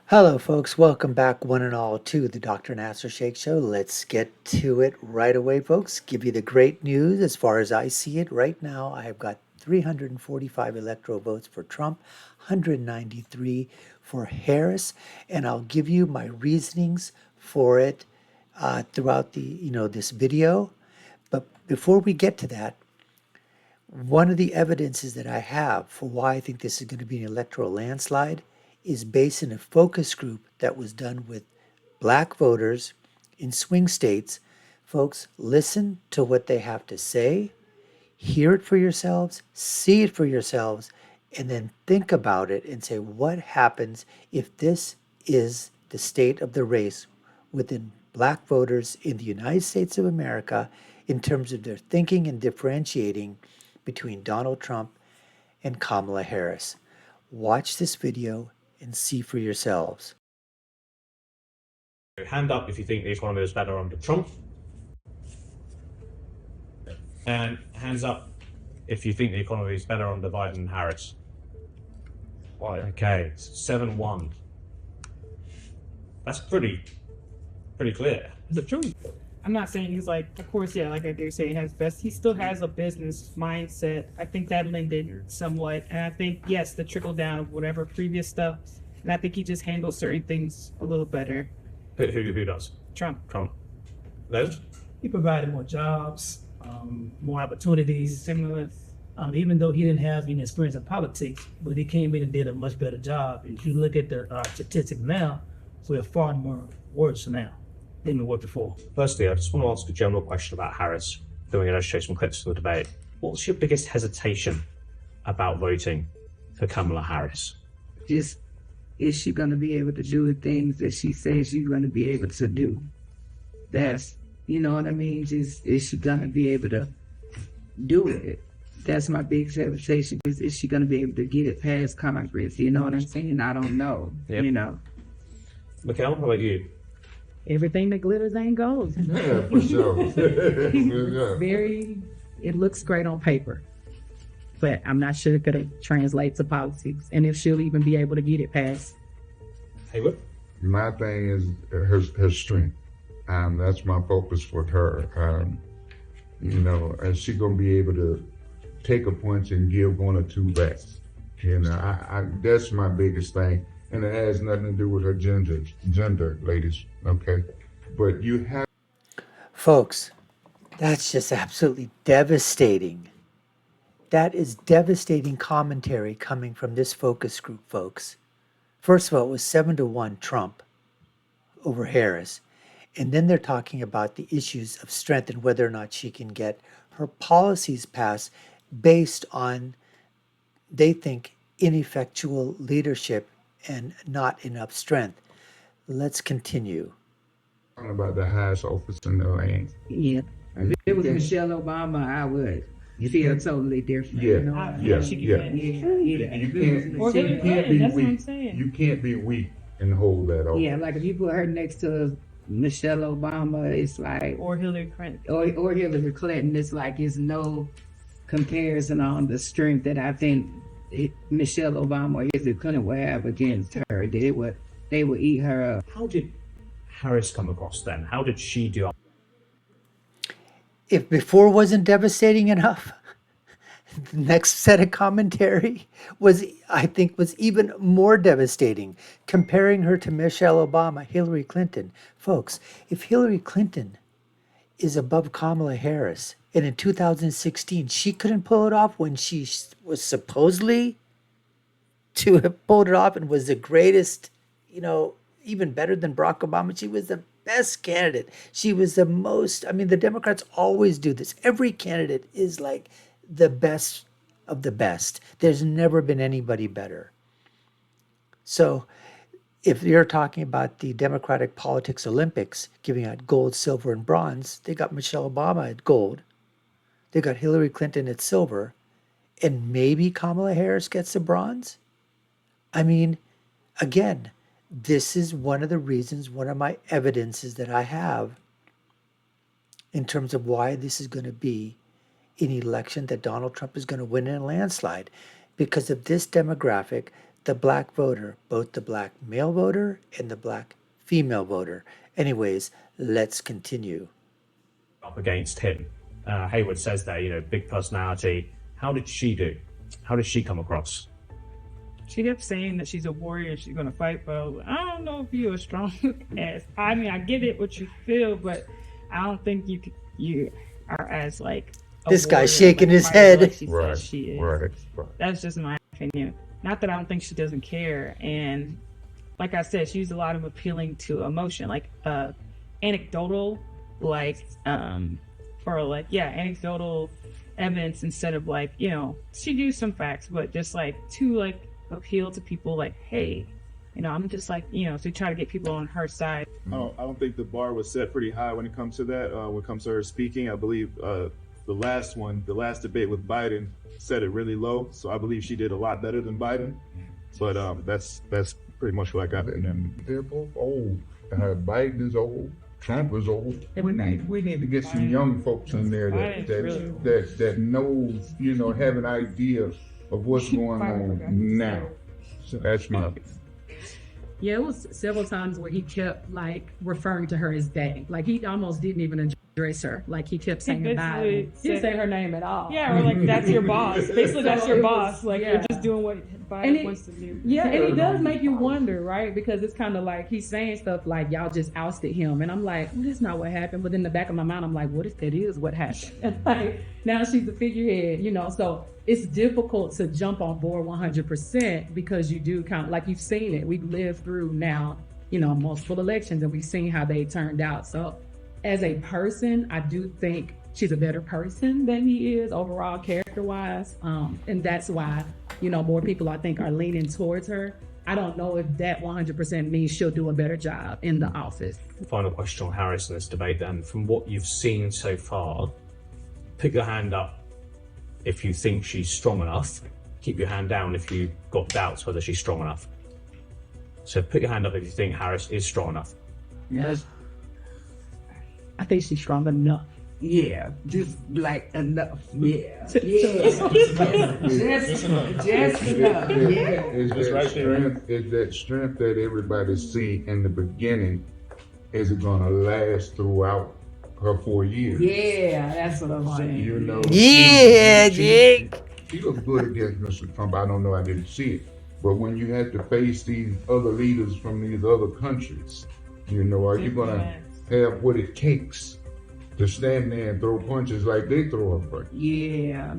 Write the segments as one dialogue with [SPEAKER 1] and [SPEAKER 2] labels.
[SPEAKER 1] Hello, folks. Welcome back, one and all, to the Dr. Nasser Shake Show. Let's get to it right away, folks. Give you the great news as far as I see it right now. I have got 345 electoral votes for Trump, 193 for Harris, and I'll give you my reasonings for it throughout this video. But before we get to that, one of the evidences that I have for why I think this is going to be an electoral landslide is based in a focus group that was done with black voters in swing states. Folks, listen to what they have to say, hear it for yourselves, see it for yourselves, and then think about it and say, what happens if this is the state of the race within black voters in the United States of America in terms of their thinking and differentiating between Donald Trump and Kamala Harris? Watch this video and see for yourselves.
[SPEAKER 2] Hand up if you think the economy is better under Trump. And hands up if you think the economy is better under Biden and Harris. Right. Okay, 7-1. That's pretty clear.
[SPEAKER 3] The truth. I'm not saying he's like, of course, yeah, like I dare say, he has best. He still has a business mindset. I think that lended somewhat. And I think, yes, the trickle down of whatever previous stuff. And I think he just handles certain things a little better.
[SPEAKER 2] Who does?
[SPEAKER 3] Trump.
[SPEAKER 2] Les?
[SPEAKER 4] He provided more jobs, more opportunities.
[SPEAKER 3] Similar.
[SPEAKER 4] Even though he didn't have any experience in politics, but he came in and did a much better job. If you look at the statistics now, we're far more worse now than we were before.
[SPEAKER 2] Firstly, I just want to ask a general question about Harris. Then we're going to show some clips for the debate. What's your biggest hesitation about voting for Kamala Harris?
[SPEAKER 5] Just, is she going to be able to do the things that she says she's going to be able to do? That's, you know what I mean? Just, is she going to be able to do it? That's my biggest hesitation. Is she going to be able to get it past Congress? You know what I'm saying? I don't know.
[SPEAKER 2] Yep.
[SPEAKER 5] You know.
[SPEAKER 2] Mikhail, how about you?
[SPEAKER 6] Everything that glitters ain't gold.
[SPEAKER 7] Yeah, for sure. Yeah.
[SPEAKER 6] It looks great on paper, but I'm not sure it could translate to politics, and if she'll even be able to get it passed.
[SPEAKER 2] Haywood?
[SPEAKER 7] My thing is her strength. That's my focus for her. Is she gonna be able to take a punch and give one or two back? That's my biggest thing. And it has nothing to do with her gender, ladies, okay? But you have...
[SPEAKER 1] Folks, that's just absolutely devastating. That is devastating commentary coming from this focus group, folks. First of all, it was 7-1 Trump over Harris. And then they're talking about the issues of strength and whether or not she can get her policies passed based on, they think, ineffectual leadership and not enough strength. Let's continue.
[SPEAKER 7] Talking about the highest office in the land.
[SPEAKER 5] Yeah. If it was Michelle Obama, I would feel totally different.
[SPEAKER 7] Yeah,
[SPEAKER 5] You know what I mean?
[SPEAKER 7] yeah.
[SPEAKER 3] Or Hillary Clinton, that's what I'm saying.
[SPEAKER 7] You can't be weak and hold that off.
[SPEAKER 5] Yeah, like if you put her next to Michelle Obama, it's like,
[SPEAKER 3] Or Hillary Clinton.
[SPEAKER 5] or Hillary Clinton, it's like it's no comparison on the strength that I think Michelle Obama or Hillary Clinton would have against her. They would eat her up.
[SPEAKER 2] How did Harris come across then? How did she do?
[SPEAKER 1] If before wasn't devastating enough, the next set of commentary was even more devastating, comparing her to Michelle Obama, Hillary Clinton. Folks, if Hillary Clinton is above Kamala Harris, and in 2016 she couldn't pull it off when she was supposedly to have pulled it off and was the greatest, even better than Barack Obama. She was the best candidate. She was the most, the Democrats always do this. Every candidate is like the best of the best. There's never been anybody better. So if you're talking about the Democratic Politics Olympics, giving out gold, silver, and bronze, they got Michelle Obama at gold. They got Hillary Clinton at silver. And maybe Kamala Harris gets the bronze? Again, this is one of the reasons, one of my evidences that I have in terms of why this is going to be an election that Donald Trump is going to win in a landslide. Because of this demographic, the black voter, both the black male voter and the black female voter. Anyways, let's continue.
[SPEAKER 2] Up against him. Hayward says there, big personality. How did she do? How did she come across?
[SPEAKER 3] She kept saying that she's a warrior, she's gonna fight, but I don't know if you're as strong as. I mean, I get it what you feel, but I don't think you are as like.
[SPEAKER 1] This guy's
[SPEAKER 3] warrior,
[SPEAKER 1] shaking
[SPEAKER 3] like,
[SPEAKER 1] his
[SPEAKER 3] fighter
[SPEAKER 1] head.
[SPEAKER 3] Like she
[SPEAKER 7] Right,
[SPEAKER 3] says she is.
[SPEAKER 7] right.
[SPEAKER 3] That's just my opinion. Not that I don't think she doesn't care, and like I said, she used a lot of appealing to emotion, like anecdotal, like anecdotal evidence instead of like she used some facts, but just like to like appeal to people, like hey, I'm just like to try to get people on her side.
[SPEAKER 8] I don't think the bar was set pretty high when it comes to that. When it comes to her speaking, I believe the last debate with Biden set it really low. So I believe she did a lot better than Biden. But that's pretty much what I got from them.
[SPEAKER 7] They're both old. Biden is old. Trump is old. We need to get some young folks in there that knows, have an idea of what's going on now. So that's my opinion.
[SPEAKER 6] Yeah, it was several times where he kept like referring to her as they. Like he almost didn't even address her. Like he kept saying about it. He didn't say her name at all.
[SPEAKER 3] Yeah, or like that's your boss. Basically, that's your boss. Like
[SPEAKER 6] yeah.
[SPEAKER 3] you're just doing what Biden wants to do.
[SPEAKER 6] Yeah, and it does make you wonder, right? Because it's kind of like he's saying stuff like y'all just ousted him, and I'm like, well, that's not what happened. But in the back of my mind, I'm like, what if that is what happened? And like now she's the figurehead, So it's difficult to jump on board 100% because you do kind of like you've seen it. We've lived through now, multiple elections, and we've seen how they turned out. So as a person, I do think she's a better person than he is overall character-wise. And that's why, more people I think are leaning towards her. I don't know if that 100% means she'll do a better job in the office.
[SPEAKER 2] Final question on Harris in this debate then. From what you've seen so far, put your hand up if you think she's strong enough. Keep your hand down if you've got doubts whether she's strong enough. So put your hand up if you think Harris is strong enough.
[SPEAKER 5] Yes.
[SPEAKER 6] I think she's strong enough.
[SPEAKER 5] Yeah, just like enough. Yeah. Just enough. Yeah.
[SPEAKER 7] Is that strength that everybody see in the beginning, is it gonna last throughout her 4 years?
[SPEAKER 5] Yeah, that's what I'm saying.
[SPEAKER 1] Yeah, Jake.
[SPEAKER 7] She looked good against Mr. Trump. I don't know, I didn't see it. But when you have to face these other leaders from these other countries, are you gonna have what it takes to stand there and throw punches like they throw a punch?
[SPEAKER 5] Yeah.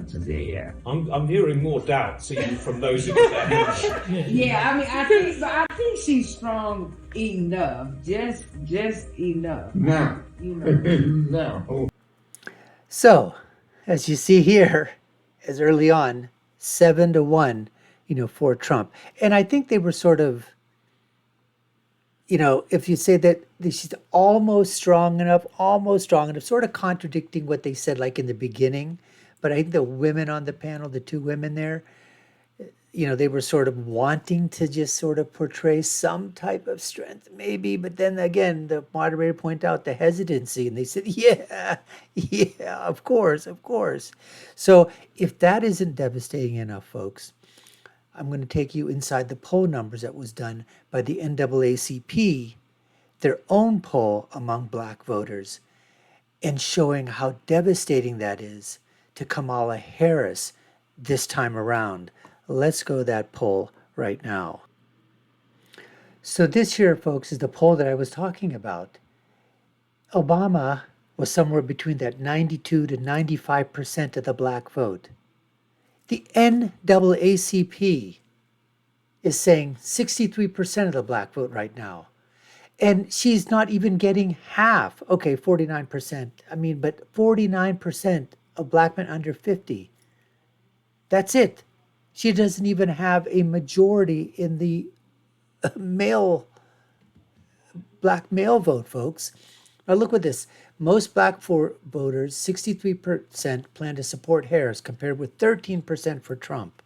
[SPEAKER 2] I'm hearing more doubts even from those who put their hands up.
[SPEAKER 5] Yeah, I mean, I think she's strong enough, just enough.
[SPEAKER 7] Now, now.
[SPEAKER 1] So, as you see here, as early on, 7-1, for Trump. And I think they were sort of, if you say that she's almost strong enough, sort of contradicting what they said like in the beginning. But I think the women on the panel, the two women there, they were sort of wanting to just sort of portray some type of strength, maybe. But then again, the moderator pointed out the hesitancy, and they said, yeah, of course. So if that isn't devastating enough, folks, I'm going to take you inside the poll numbers that was done by the NAACP, their own poll among black voters, and showing how devastating that is to Kamala Harris this time around. Let's go to that poll right now. So this here, folks, is the poll that I was talking about. Obama was somewhere between that 92 to 95% of the black vote. The NAACP is saying 63% of the black vote right now. And she's not even getting half. Okay, 49%. But 49% of black men under 50. That's it. She doesn't even have a majority in the black male vote, folks. Now look at this. Most black voters, 63%, plan to support Harris, compared with 13% for Trump,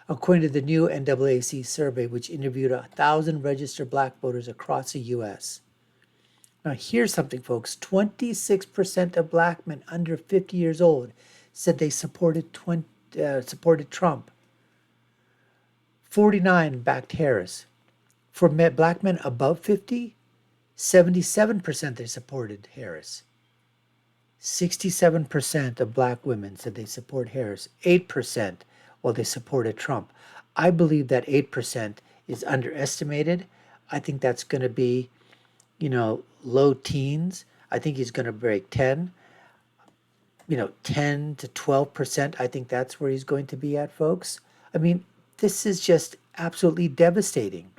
[SPEAKER 1] according to the new NAACP survey, which interviewed 1,000 registered black voters across the U.S. Now here's something, folks. 26% of black men under 50 years old said they supported Trump. 49 backed Harris. For black men above 50, 77% they supported Harris. 67% of black women said they support Harris. 8%, well, they supported Trump. I believe that 8% is underestimated. I think that's going to be, low teens. I think he's going to break 10, 10 to 12%. I think that's where he's going to be at, folks. I mean, this is just absolutely devastating,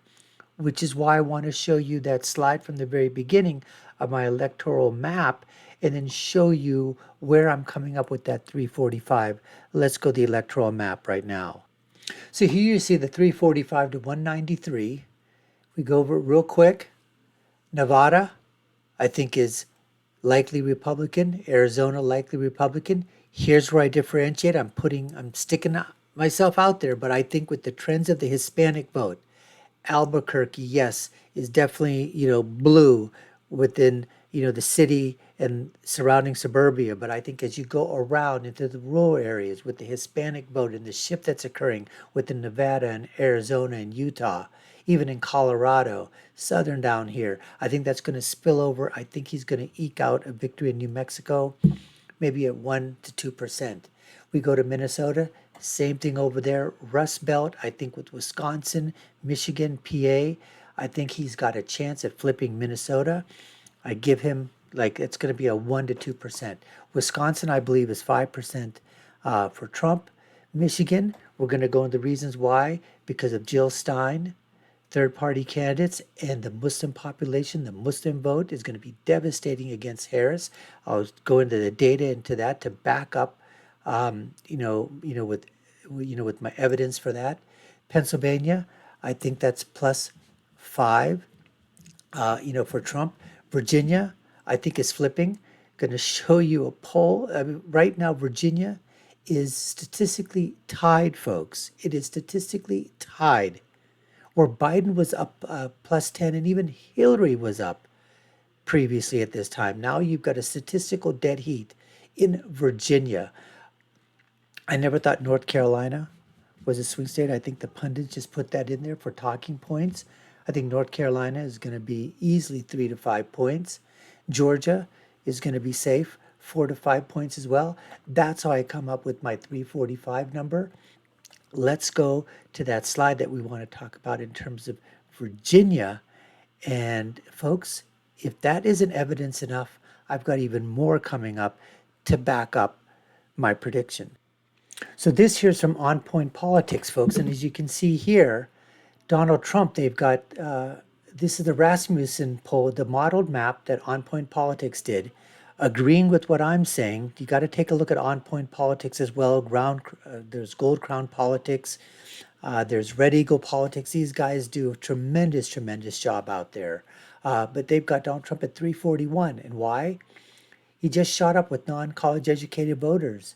[SPEAKER 1] which is why I want to show you that slide from the very beginning of my electoral map and then show you where I'm coming up with that 345. Let's go to the electoral map right now. So here you see the 345 to 193. We go over it real quick. Nevada, I think, is likely Republican. Arizona, likely Republican. Here's where I differentiate. I'm sticking myself out there, but I think with the trends of the Hispanic vote, Albuquerque, yes, is definitely, blue within, the city and surrounding suburbia. But I think as you go around into the rural areas with the Hispanic vote and the shift that's occurring within Nevada and Arizona and Utah, even in Colorado, southern down here, I think that's going to spill over. I think he's going to eke out a victory in New Mexico, maybe at 1 to 2%. We go to Minnesota, same thing over there. Rust Belt, I think with Wisconsin, Michigan, PA, I think he's got a chance at flipping Minnesota. I give him, it's going to be a 1 to 2%. Wisconsin, I believe, is 5% for Trump. Michigan, we're going to go into the reasons why, because of Jill Stein, third-party candidates, and the Muslim population. The Muslim vote is going to be devastating against Harris. I'll go into the data into that to back up, with my evidence for that. Pennsylvania, I think that's +5, for Trump. Virginia, I think is flipping. Going to show you a poll. I mean, right now, Virginia is statistically tied, folks. It is statistically tied. Where Biden was up +10, and even Hillary was up previously at this time. Now you've got a statistical dead heat in Virginia. I never thought North Carolina was a swing state. I think the pundits just put that in there for talking points. I think North Carolina is going to be easily 3 to 5 points. Georgia is going to be safe, 4 to 5 points as well. That's how I come up with my 345 number. Let's go to that slide that we want to talk about in terms of Virginia. And folks, if that isn't evidence enough, I've got even more coming up to back up my prediction. So this here's from On Point Politics, folks. And as you can see here, Donald Trump, they've got, this is the Rasmussen poll, the modeled map that On Point Politics did, agreeing with what I'm saying. You got to take a look at On Point Politics as well. There's Gold Crown Politics. There's Red Eagle Politics. These guys do a tremendous, tremendous job out there. But they've got Donald Trump at 341. And why? He just shot up with non-college educated voters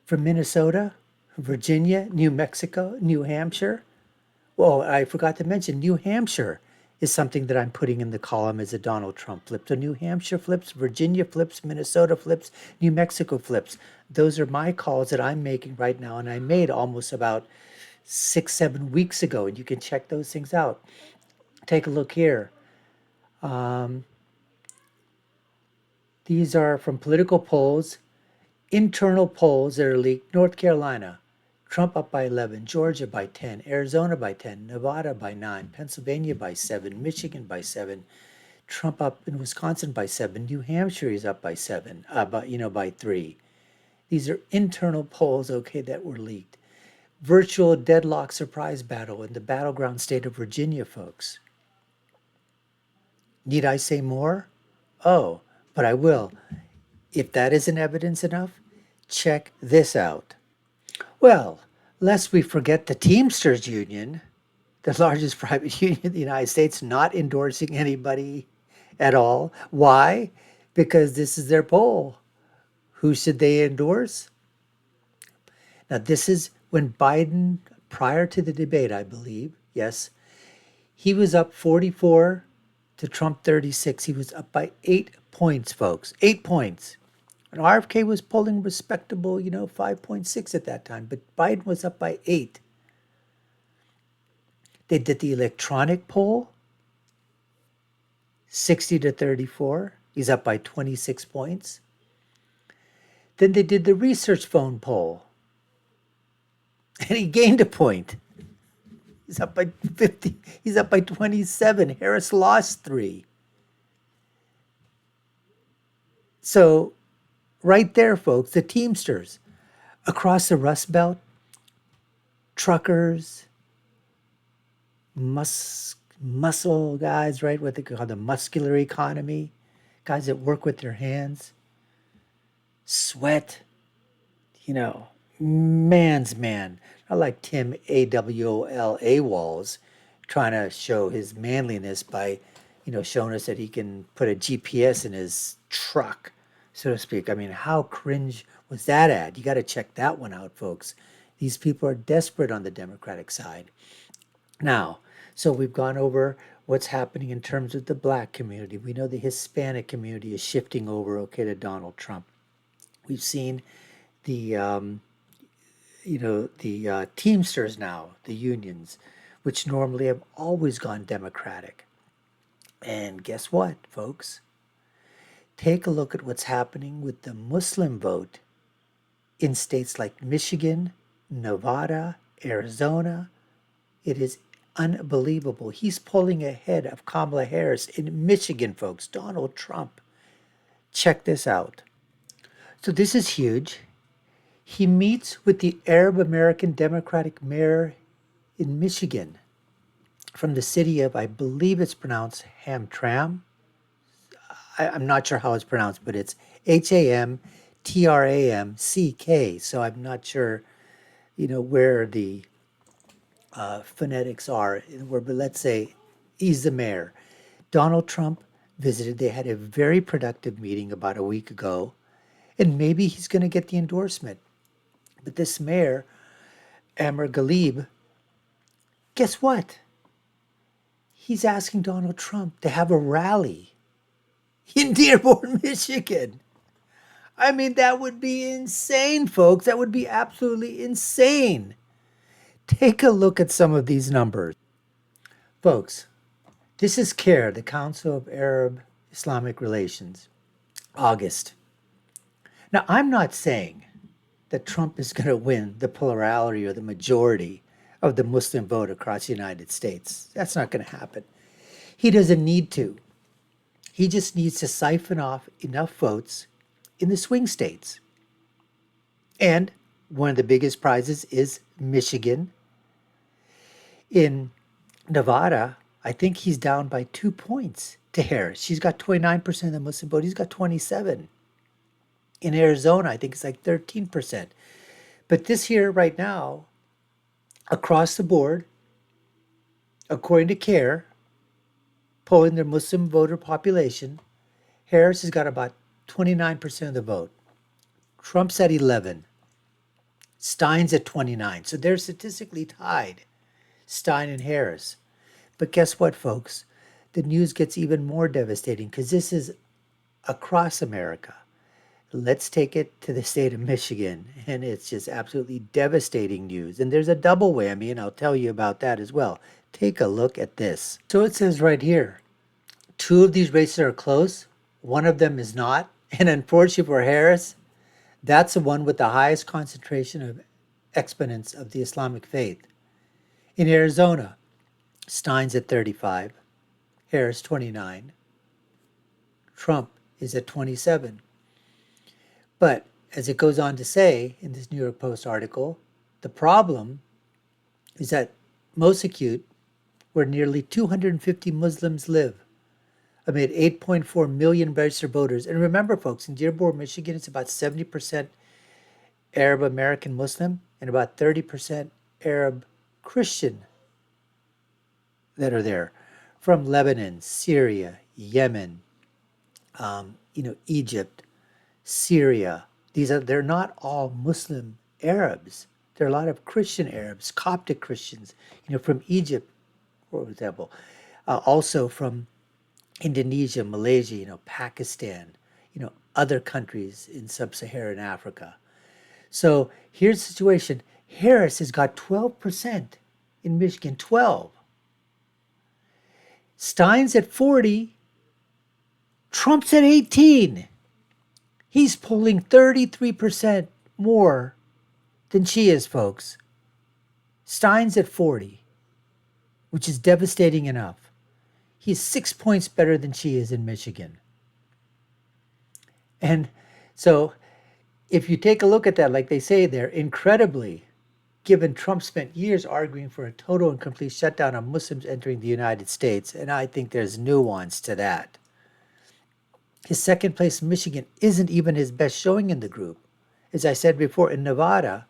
[SPEAKER 1] from Minnesota, Virginia, New Mexico, New Hampshire. Well, I forgot to mention New Hampshire is something that I'm putting in the column as a Donald Trump flip. So New Hampshire flips, Virginia flips, Minnesota flips, New Mexico flips. Those are my calls that I'm making right now, and I made almost about 6-7 weeks ago, and you can check those things out. Take a look here. These are from political polls, internal polls that are leaked. North Carolina, Trump up by 11, Georgia by 10, Arizona by 10, Nevada by 9, Pennsylvania by 7, Michigan by 7, Trump up in Wisconsin by 7, New Hampshire is up by 7, by 3. These are internal polls, okay, that were leaked. Virtual deadlock surprise battle in the battleground state of Virginia, folks. Need I say more? Oh, but I will. If that isn't evidence enough, check this out. Well, lest we forget the Teamsters Union, the largest private union in the United States, not endorsing anybody at all. Why? Because this is their poll. Who should they endorse? Now, this is when Biden, prior to the debate, I believe, yes, he was up 44 to Trump 36. He was up by 8 points, folks. 8 points. And RFK was polling respectable, 5.6 at that time, but Biden was up by 8. They did the electronic poll, 60 to 34. He's up by 26 points. Then they did the research phone poll, and he gained a point. He's up by 50. He's up by 27. Harris lost 3. So, right there, folks, the Teamsters across the Rust Belt, truckers, muscle guys, right? What they call the muscular economy, guys that work with their hands, sweat, man's man. Not like Tim AWOL Walls trying to show his manliness by, showing us that he can put a GPS in his truck, so to speak. I mean, how cringe was that ad? You got to check that one out, folks. These people are desperate on the Democratic side. Now, so we've gone over what's happening in terms of the black community. We know the Hispanic community is shifting over, okay, to Donald Trump. We've seen the, Teamsters now, the unions, which normally have always gone Democratic. And guess what, folks? Take a look at what's happening with the Muslim vote in states like Michigan, Nevada, Arizona. It is unbelievable. He's pulling ahead of Kamala Harris in Michigan, folks. Donald Trump. Check this out. So this is huge. He meets with the Arab American Democratic mayor in Michigan from the city of, I believe it's pronounced Hamtramck. I'm not sure how it's pronounced, but it's Hamtramck. So I'm not sure, where the phonetics are. But let's say he's the mayor. Donald Trump visited. They had a very productive meeting about a week ago, and maybe he's going to get the endorsement. But this mayor, Amr Ghalib, guess what? He's asking Donald Trump to have a rally in Dearborn, Michigan. I mean, that would be insane, folks. That would be absolutely insane. Take a look at some of these numbers. Folks, this is CARE, the Council of Arab Islamic Relations, August. Now, I'm not saying that Trump is going to win the plurality or the majority of the Muslim vote across the United States. That's not going to happen. He doesn't need to. He just needs to siphon off enough votes in the swing states. And one of the biggest prizes is Michigan. In Nevada, I think he's down by 2 points to Harris. She's got 29% of the Muslim vote. He's got 27. In Arizona, I think it's like 13%. But this here right now, across the board, according to CARE, polling their Muslim voter population, Harris has got about 29% of the vote. Trump's at 11. Stein's at 29. So they're statistically tied, Stein and Harris. But guess what, folks? The news gets even more devastating because this is across America. Let's take it to the state of Michigan, and it's just absolutely devastating news. And there's a double whammy, and I'll tell you about that as well. Take a look at this. So it says right here, 2 of these races are close, 1 of them is not. And unfortunately for Harris, that's the one with the highest concentration of exponents of the Islamic faith. In Arizona, Stein's at 35, Harris 29, Trump is at 27. But as it goes on to say in this New York Post article, the problem is that most acute, where nearly 250 Muslims live, amid 8.4 million registered voters. And remember, folks, in Dearborn, Michigan, it's about 70% Arab American Muslim and about 30% Arab Christian that are there from Lebanon, Syria, Yemen, Egypt, Syria. They're not all Muslim Arabs. There are a lot of Christian Arabs, Coptic Christians, from Egypt, for example, also from Indonesia, Malaysia, Pakistan, other countries in sub-Saharan Africa. So here's the situation. Harris has got 12% in Michigan, 12. Stein's at 40. Trump's at 18. He's polling 33% more than she is, folks. Stein's at 40, which is devastating enough. He's 6 points better than she is in Michigan. And so if you take a look at that, like they say there, incredibly, given Trump spent years arguing for a total and complete shutdown of Muslims entering the United States, and I think there's nuance to that. His second place in Michigan isn't even his best showing in the group. As I said before, in Nevada,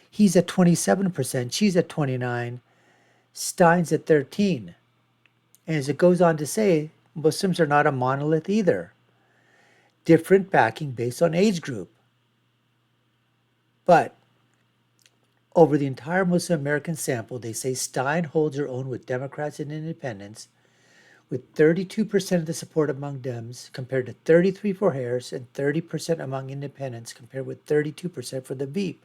[SPEAKER 1] he's at 27%, she's at 29%, Stein's at 13%. And as it goes on to say, Muslims are not a monolith either. Different backing based on age group. But over the entire Muslim American sample, they say Stein holds her own with Democrats and independents, with 32% of the support among Dems compared to 33% for Harris and 30% among independents compared with 32% for the Veep.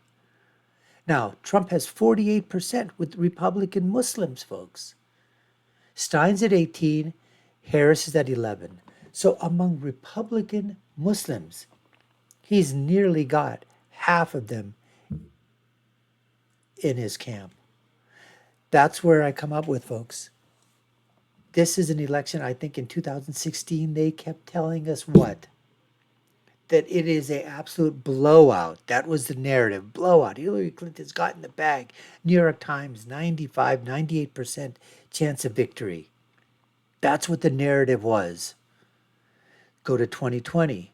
[SPEAKER 1] Now, Trump has 48% with Republican Muslims, folks. Stein's at 18, Harris is at 11. So among Republican Muslims, he's nearly got half of them in his camp. That's where I come up with, folks. This is an election, I think in 2016, they kept telling us what? That it is an absolute blowout. That was the narrative. Blowout. Hillary Clinton's got in the bag. New York Times, 95, 98% chance of victory. That's what the narrative was. Go to 2020.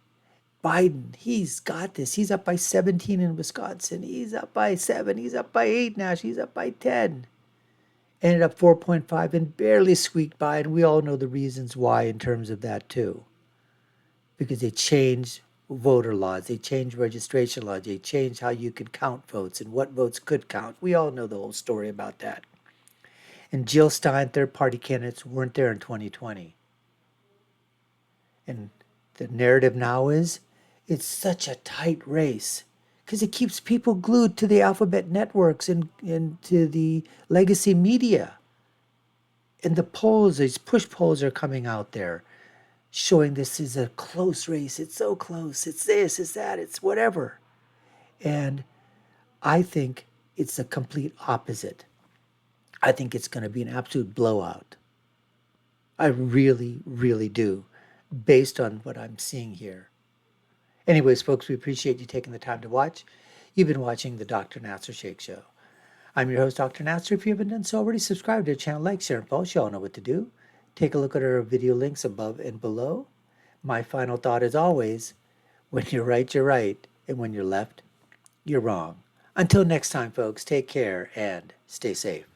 [SPEAKER 1] Biden, he's got this. He's up by 17 in Wisconsin. He's up by 7. He's up by 8 now. She's up by 10. Ended up 4.5 and barely squeaked by. And we all know the reasons why in terms of that too. Because they changed voter laws. They changed registration laws. They changed how you could count votes and what votes could count. We all know the whole story about that. And Jill Stein, third-party candidates weren't there in 2020. And the narrative now is it's such a tight race because it keeps people glued to the alphabet networks and to the legacy media. And the polls, these push polls are coming out there showing this is a close race. It's so close. It's this, it's that, it's whatever. And I think it's the complete opposite. I think it's going to be an absolute blowout. I really, really do, based on what I'm seeing here. Anyways, folks, we appreciate you taking the time to watch. You've been watching the Dr. Nasser Shake Show. I'm your host, Dr. Nasser. If you haven't done so already, subscribe to the channel, like, share, and post. You all know what to do. Take a look at our video links above and below. My final thought is always, when you're right, you're right. And when you're left, you're wrong. Until next time, folks, take care and stay safe.